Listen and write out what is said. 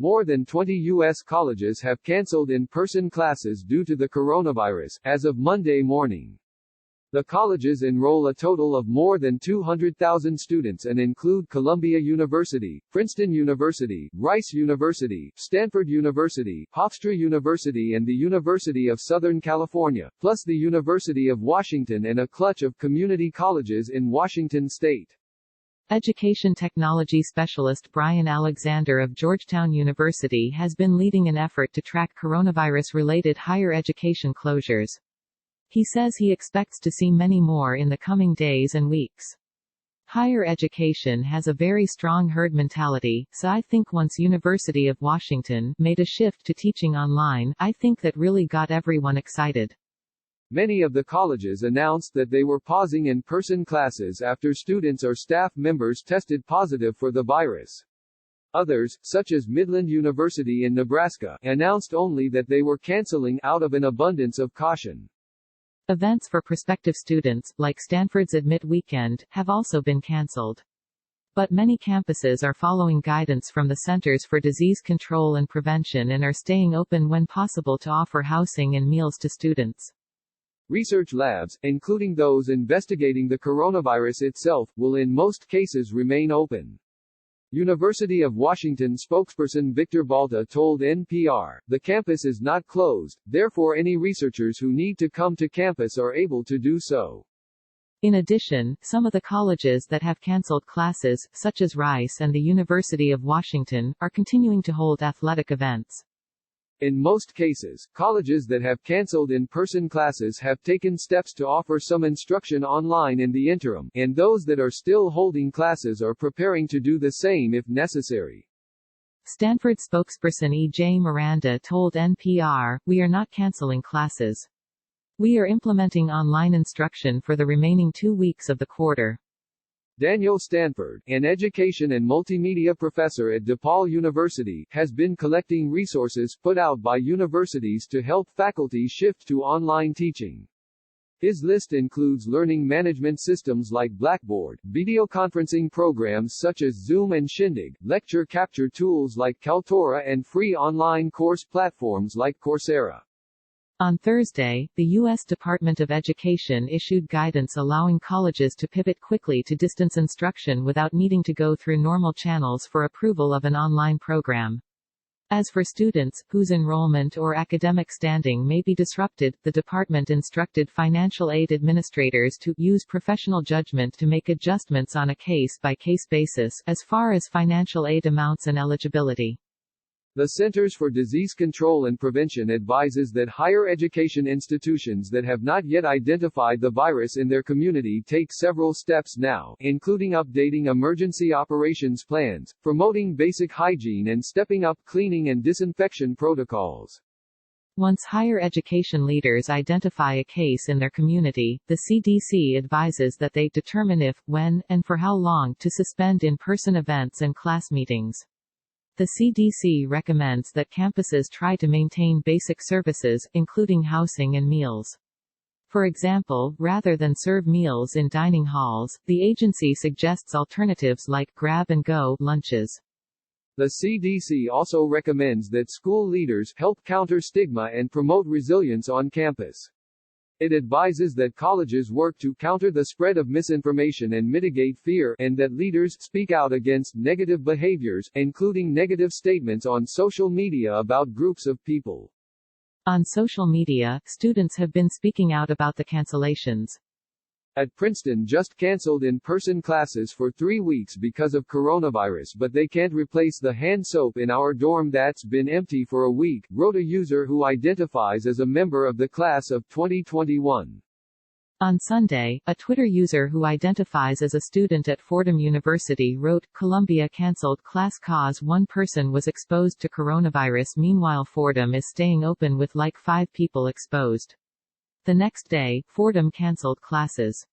More than 20 U.S. colleges have canceled in-person classes due to the coronavirus, as of Monday morning. The colleges enroll a total of more than 200,000 students and include Columbia University, Princeton University, Rice University, Stanford University, Hofstra University and the University of Southern California, plus the University of Washington and a clutch of community colleges in Washington state. Education technology specialist Brian Alexander of Georgetown University has been leading an effort to track coronavirus-related higher education closures. He says he expects to see many more in the coming days and weeks. Higher education has a very strong herd mentality, so I think once University of Washington made a shift to teaching online, I think that really got everyone excited. Many of the colleges announced that they were pausing in-person classes after students or staff members tested positive for the virus. Others, such as Midland University in Nebraska, announced only that they were canceling out of an abundance of caution. Events for prospective students, like Stanford's Admit Weekend, have also been canceled. But many campuses are following guidance from the Centers for Disease Control and Prevention and are staying open when possible to offer housing and meals to students. Research labs, including those investigating the coronavirus itself, will in most cases remain open. University of Washington spokesperson Victor Balta told NPR, "The campus is not closed, therefore any researchers who need to come to campus are able to do so." In addition, some of the colleges that have canceled classes, such as Rice and the University of Washington, are continuing to hold athletic events. In most cases, colleges that have canceled in-person classes have taken steps to offer some instruction online in the interim, and those that are still holding classes are preparing to do the same if necessary. Stanford spokesperson E.J. Miranda told NPR, "We are not canceling classes. We are implementing online instruction for the remaining 2 weeks of the quarter." Daniel Stanford, an education and multimedia professor at DePaul University, has been collecting resources put out by universities to help faculty shift to online teaching. His list includes learning management systems like Blackboard, video conferencing programs such as Zoom and Shindig, lecture capture tools like Kaltura and free online course platforms like Coursera. On Thursday, the U.S. Department of Education issued guidance allowing colleges to pivot quickly to distance instruction without needing to go through normal channels for approval of an online program. As for students, whose enrollment or academic standing may be disrupted, the department instructed financial aid administrators to use professional judgment to make adjustments on a case-by-case basis, as far as financial aid amounts and eligibility. The Centers for Disease Control and Prevention advises that higher education institutions that have not yet identified the virus in their community take several steps now, including updating emergency operations plans, promoting basic hygiene and stepping up cleaning and disinfection protocols. Once higher education leaders identify a case in their community, the CDC advises that they determine if, when, and for how long to suspend in-person events and class meetings. The CDC recommends that campuses try to maintain basic services, including housing and meals. For example, rather than serve meals in dining halls, the agency suggests alternatives like grab-and-go lunches. The CDC also recommends that school leaders help counter stigma and promote resilience on campus. It advises that colleges work to counter the spread of misinformation and mitigate fear, and that leaders speak out against negative behaviors, including negative statements on social media about groups of people. On social media, students have been speaking out about the cancellations. At Princeton just canceled in-person classes for 3 weeks because of coronavirus, but they can't replace the hand soap in our dorm that's been empty for a week, wrote a user who identifies as a member of the class of 2021. On Sunday, a Twitter user who identifies as a student at Fordham University wrote, "Columbia canceled class cause one person was exposed to coronavirus. Meanwhile Fordham is staying open with like 5 people exposed." The next day, Fordham canceled classes.